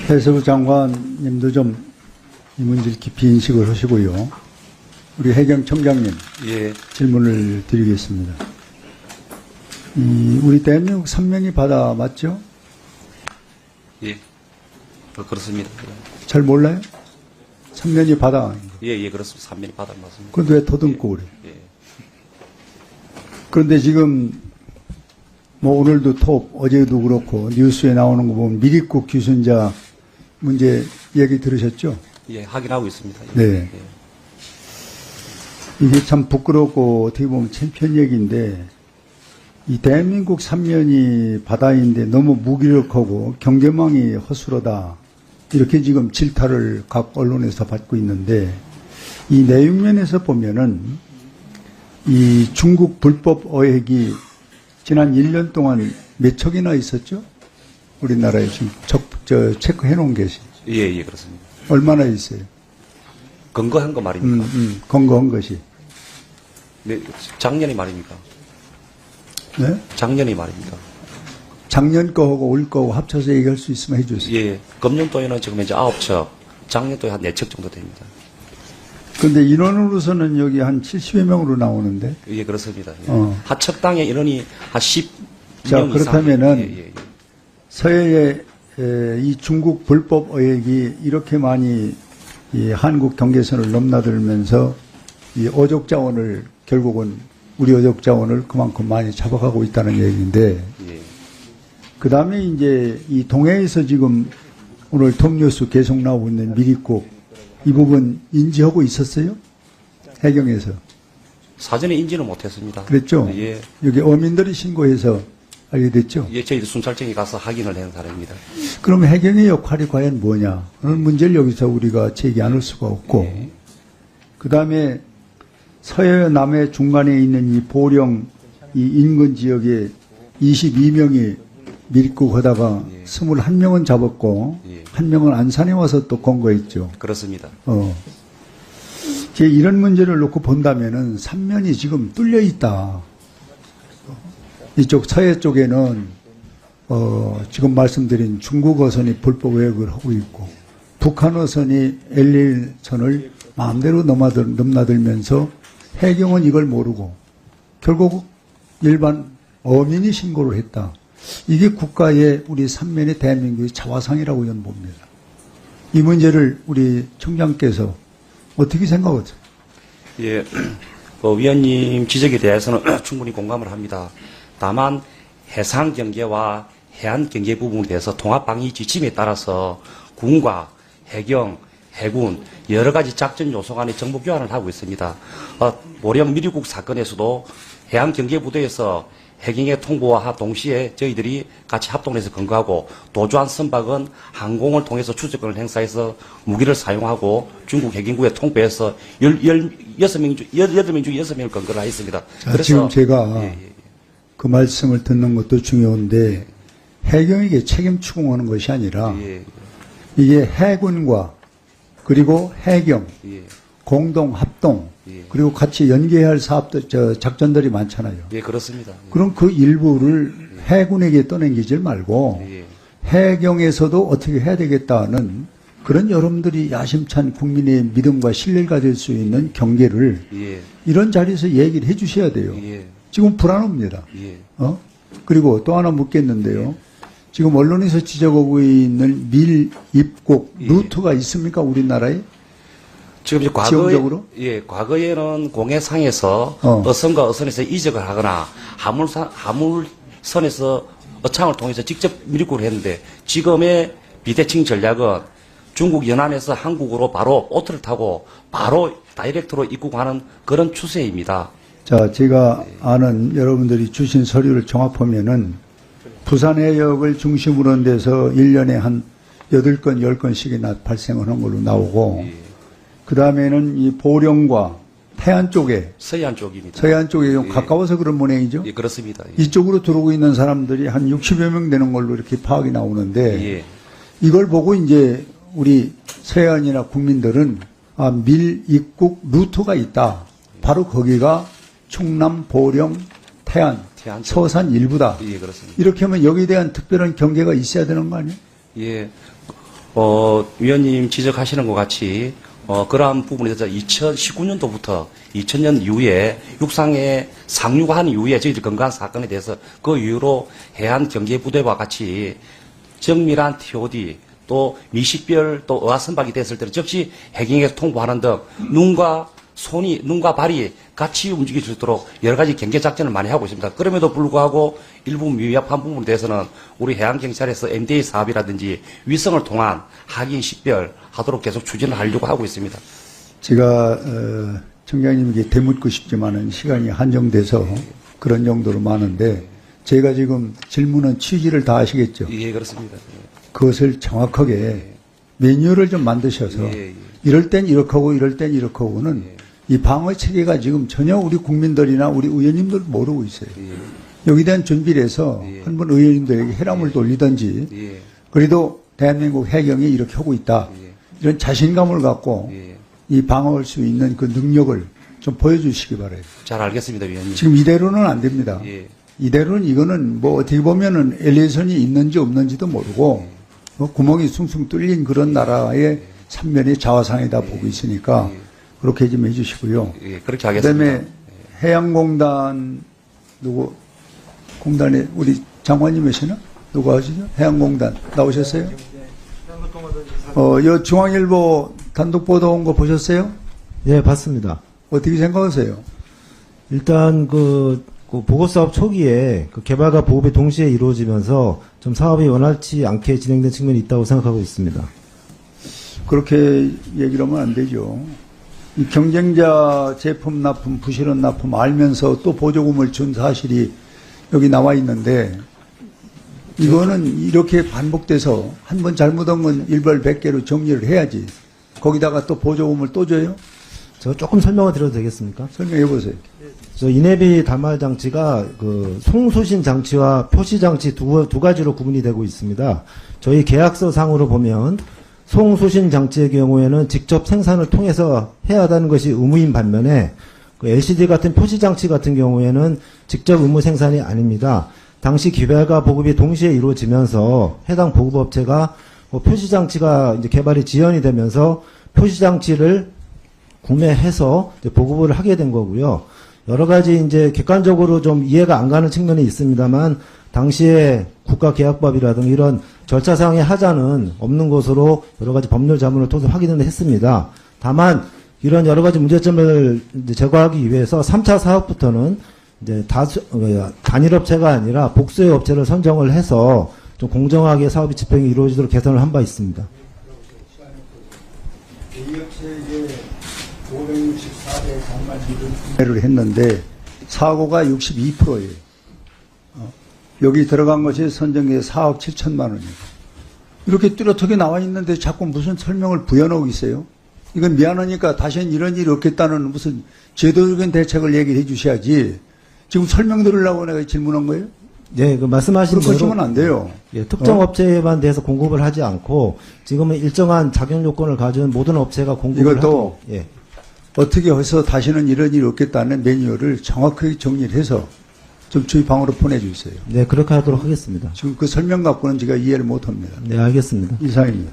해수부 장관님도 좀 이 문제를 깊이 인식을 하시고요. 우리 해경청장님 예. 질문을 드리겠습니다. 우리 대한민국 삼면이 바다 맞죠? 예. 그렇습니다. 잘 몰라요? 삼면이 바다 아닌가? 예, 그렇습니다. 삼면이 바다 맞습니다. 그런데 왜 더듬고 그래? 예. 그런데 지금 뭐 오늘도 톱, 어제도 그렇고 뉴스에 나오는 거 보면 미립국 귀순자 문제 얘기 들으셨죠? 예, 확인하고 있습니다. 예. 네. 예. 이게 참 부끄럽고 어떻게 보면 창피한 얘기인데 이 대한민국 삼면이 바다인데 너무 무기력하고 경계망이 허술하다 이렇게 지금 질타를 각 언론에서 받고 있는데 이 내용면에서 보면은 이 중국 불법 어획이 지난 1년 동안 몇 척이나 있었죠? 우리나라에 지금 체크해 놓은 것이. 예, 그렇습니다. 얼마나 있어요? 근거한 거 말입니까? 건거한 것이. 네, 작년이 말입니까? 네? 작년이 말입니까? 작년 거하고 올 거하고 합쳐서 얘기할 수 있으면 해주세요. 예, 금년도에는 지금 현재 9척, 작년도에 한 4척 정도 됩니다. 근데 인원으로서는 여기 한 70여 명으로 나오는데. 예, 그렇습니다. 예. 어. 하척당의 인원이 한 10명 자, 이상. 그렇다면은 예. 서해에 이 중국 불법 어획이 이렇게 많이 이 한국 경계선을 넘나들면서 이 어족 자원을 결국은 우리 어족 자원을 그만큼 많이 잡아가고 있다는 얘기인데 예. 그 다음에 이제 이 동해에서 지금 오늘 톱뉴스 계속 나오고 있는 미립국 이 부분 인지하고 있었어요? 해경에서. 사전에 인지는 못했습니다. 그랬죠? 예. 여기 어민들이 신고해서 알게 됐죠? 예, 저희도 순찰청에 가서 확인을 한 사람입니다. 그럼 해경의 역할이 과연 뭐냐? 그런 문제를 여기서 우리가 제기 않을 수가 없고, 예. 그 다음에 서해 남해 중간에 있는 이 보령 이 인근 지역에 22명이 밀국 하다가 예. 21명은 잡았고, 예. 한 명은 안산에 와서 또 건거했죠. 그렇습니다. 제 이런 문제를 놓고 본다면은 삼면이 지금 뚫려 있다. 이쪽 서해 쪽에는 지금 말씀드린 중국 어선이 불법 외역을 하고 있고 북한 어선이 LL선을 마음대로 넘나들면서 해경은 이걸 모르고 결국 일반 어민이 신고를 했다. 이게 국가의 우리 삼면의 대한민국의 자화상이라고 저는 봅니다. 이 문제를 우리 청장께서 어떻게 생각하세요? 예, 위원님 지적에 대해서는 충분히 공감을 합니다. 다만 해상 경계와 해안 경계 부분에 대해서 통합방위 지침에 따라서 군과 해경, 해군 여러 가지 작전 요소 간의 정보 교환을 하고 있습니다. 보령 미리국 사건에서도 해안 경계 부대에서 해경의 통보와 동시에 저희들이 같이 합동해서 근거하고 도주한 선박은 항공을 통해서 추적권을 행사해서 무기를 사용하고 중국 해경국에 통보해서 8명 중에 6명을 근거를 하였습니다. 자, 그래서 지금 제가 그 말씀을 듣는 것도 중요한데 해경에게 책임 추궁하는 것이 아니라 이게 해군과 그리고 해경 공동 합동 그리고 같이 연계해야 할 사업들 작전들이 많잖아요. 예, 그렇습니다. 그럼 그 일부를 해군에게 떠넘기지 말고 해경에서도 어떻게 해야 되겠다는 그런 여러분들이 야심찬 국민의 믿음과 신뢰를 가질 수 있는 경계를 이런 자리에서 얘기를 해 주셔야 돼요. 지금 불안합니다. 그리고 또 하나 묻겠는데요. 지금 언론에서 지적하고 있는 밀 입국 루트가 있습니까? 우리나라에? 지금 이제 지형적으로? 과거에는 공해상에서 어선과 어선에서 이적을 하거나 하물선에서 어창을 통해서 직접 밀입국을 했는데 지금의 비대칭 전략은 중국 연안에서 한국으로 바로 보트를 타고 바로 다이렉트로 입국하는 그런 추세입니다. 자, 제가 아는 여러분들이 주신 서류를 종합하면은 부산 해역을 중심으로 한 데서 1년에 한 8건, 10건씩이나 발생하는 걸로 나오고 그 다음에는 이 보령과 태안 쪽에 서해안 쪽입니다. 서해안 쪽에 좀 가까워서 그런 모양이죠. 예, 그렇습니다. 이쪽으로 들어오고 있는 사람들이 한 60여 명 되는 걸로 이렇게 파악이 나오는데 이걸 보고 이제 우리 서해안이나 국민들은 밀 입국 루트가 있다. 바로 거기가 충남, 보령, 태안 해안 쪽. 서산 일부다. 예, 그렇습니다. 이렇게 하면 여기에 대한 특별한 경계가 있어야 되는 거 아니에요? 예, 위원님 지적하시는 것 같이, 그러한 부분에 대해서 2019년도부터 2000년 이후에 육상에 상류가 한 이후에 저희들 건강한 사건에 대해서 그 이후로 해안 경계부대와 같이 정밀한 TOD 또 미식별 또 어화 선박이 됐을 때는 즉시 해경에서 통보하는 등 눈과 발이 같이 움직일 수 있도록 여러 가지 경계 작전을 많이 하고 있습니다. 그럼에도 불구하고 일부 미흡한 부분에 대해서는 우리 해양경찰에서 MDA 사업이라든지 위성을 통한 하긴 식별 하도록 계속 추진을 하려고 하고 있습니다. 제가 청장님에게 되묻고 싶지만은 시간이 한정돼서 그런 정도로 많은데 제가 지금 질문은 취지를 다 아시겠죠? 예, 그렇습니다. 그것을 정확하게 매뉴얼을 좀 만드셔서 예, 예. 이럴 땐 이렇게 하고 이럴 땐 이렇게 하고는 이 방어 체계가 지금 전혀 우리 국민들이나 우리 의원님들 모르고 있어요. 여기에 대한 준비를 해서 예. 한번 의원님들에게 해람을 돌리든지 예, 그래도 대한민국 해경이 이렇게 하고 있다. 예. 이런 자신감을 갖고 예. 이 방어할 수 있는 그 능력을 좀 보여주시기 바라요. 잘 알겠습니다, 위원님. 지금 이대로는 안 됩니다. 예. 이대로는 이거는 뭐 어떻게 보면은 엘리에이션이 있는지 없는지도 모르고 구멍이 숭숭 뚫린 그런 나라의 삼면의 자화상에다 보고 있으니까 그렇게 좀 해주시고요. 예, 그렇게 하겠습니다. 그다음에 해양공단 공단에 우리 장관님이시나 누구 하시죠? 해양공단 나오셨어요? 요 중앙일보 단독 보도 온 거 보셨어요? 예, 봤습니다. 어떻게 생각하세요? 일단 그 보고사업 초기에 그 개발과 보급이 동시에 이루어지면서 좀 사업이 원활치 않게 진행된 측면이 있다고 생각하고 있습니다. 그렇게 얘기를 하면 안 되죠. 이 경쟁자 제품 납품, 부실한 납품 알면서 또 보조금을 준 사실이 여기 나와 있는데 이거는 이렇게 반복돼서 한 번 잘못한 건 일벌백계로 정리를 해야지. 거기다가 또 보조금을 또 줘요? 제가 조금 설명을 드려도 되겠습니까? 설명해 보세요. 저 이내비 단말 장치가 그 송수신 장치와 표시 장치 두 가지로 구분이 되고 있습니다. 저희 계약서 상으로 보면 송수신 장치의 경우에는 직접 생산을 통해서 해야 한다는 것이 의무인 반면에 그 LCD 같은 표시 장치 같은 경우에는 직접 의무 생산이 아닙니다. 당시 개발과 보급이 동시에 이루어지면서 해당 보급업체가 표시 장치가 이제 개발이 지연이 되면서 표시 장치를 구매해서 이제 보급을 하게 된 거고요. 여러 가지 이제 객관적으로 좀 이해가 안 가는 측면이 있습니다만 당시에 국가계약법이라든가 이런 절차상의 하자는 없는 것으로 여러 가지 법률 자문을 통해서 확인을 했습니다. 다만 이런 여러 가지 문제점을 이제 제거하기 위해서 3차 사업부터는 이제 단일업체가 아니라 복수의 업체를 선정을 해서 좀 공정하게 사업이 집행이 이루어지도록 개선을 한 바 있습니다. 대기업체에게 564대 정말 이런 구매를 했는데 사고가 62%예요. 여기 들어간 것이 선정에 4억 7천만 원이에요. 이렇게 뚜렷하게 나와 있는데 자꾸 무슨 설명을 부여놓고 있어요? 이건 미안하니까 다시는 이런 일이 없겠다는 무슨 제도적인 대책을 얘기를 해 주셔야지. 지금 설명 들으려고 내가 질문한 거예요? 네, 그 말씀하신 그렇게 대로 하시면 안 돼요. 예, 특정 업체에만 대해서 공급을 하지 않고 지금은 일정한 자격 요건을 가진 모든 업체가 공급을 이것도 하도록, 예. 어떻게 해서 다시는 이런 일이 없겠다는 매뉴얼을 정확하게 정리를 해서 좀 저희 방으로 보내주세요. 네, 그렇게 하도록 하겠습니다. 지금 그 설명 갖고는 제가 이해를 못합니다. 네, 알겠습니다. 이상입니다.